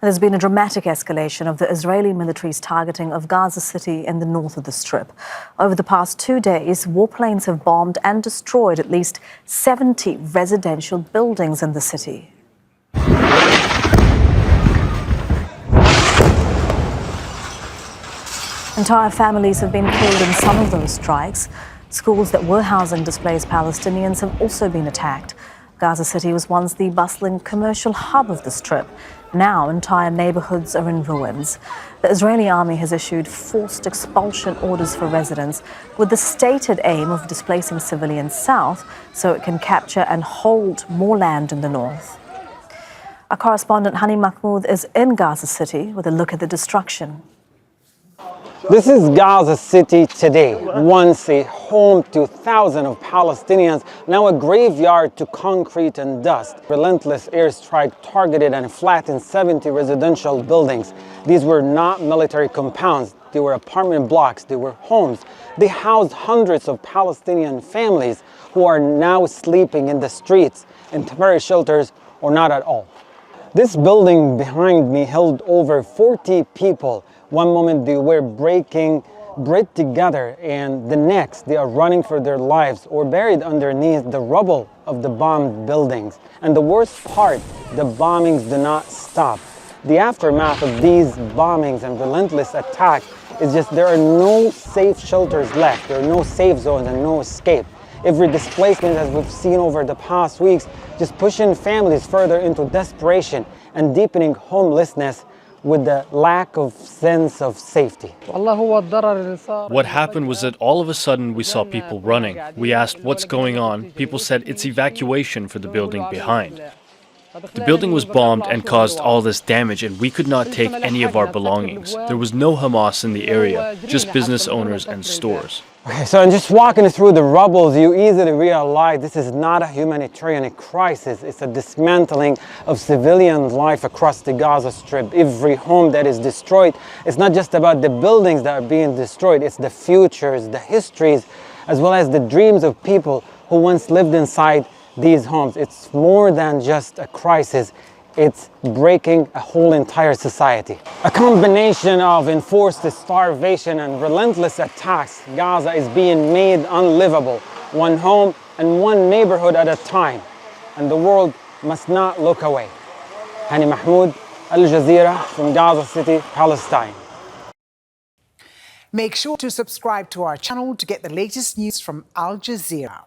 There's been a dramatic escalation of the Israeli military's targeting of Gaza City in the north of the Strip. Over the past 2 days, warplanes have bombed and destroyed at least 70 residential buildings in the city. Entire families have been killed in some of those strikes. Schools that were housing displaced Palestinians have also been attacked. Gaza City was once the bustling commercial hub of the Strip. Now, entire neighbourhoods are in ruins. The Israeli army has issued forced expulsion orders for residents with the stated aim of displacing civilians south so it can capture and hold more land in the north. Our correspondent Hani Mahmoud is in Gaza City with a look at the destruction. This is Gaza City today, once a home to thousands of Palestinians, now a graveyard to concrete and dust. Relentless airstrike targeted and flattened 70 residential buildings. These were not military compounds, they were apartment blocks, they were homes. They housed hundreds of Palestinian families who are now sleeping in the streets, in temporary shelters, or not at all. This building behind me held over 40 people. One moment they were breaking bread together, and the next they are running for their lives or buried underneath the rubble of the bombed buildings. And the worst part, the bombings do not stop. The aftermath of these bombings and relentless attacks is just there are no safe shelters left. There are no safe zones and no escape. Every displacement, as we've seen over the past weeks, just pushing families further into desperation and deepening homelessness with the lack of sense of safety. What happened was that all of a sudden we saw people running. We asked what's going on. People said it's evacuation for the building behind. The building was bombed and caused all this damage, and we could not take any of our belongings. There was no Hamas in the area, just business owners and stores. Okay, so in just walking through the rubble, you easily realize this is not a humanitarian crisis. It's a dismantling of civilian life across the Gaza Strip. Every home that is destroyed, it's not just about the buildings that are being destroyed, it's the futures, the histories, as well as the dreams of people who once lived inside these homes. It's more than just a crisis. It's breaking a whole entire society. A combination of enforced starvation and relentless attacks, Gaza is being made unlivable, one home and one neighborhood at a time. And the world must not look away. Hani Mahmoud, Jazeera from Gaza City, Palestine. Make sure to subscribe to our channel to get the latest news from Al Jazeera.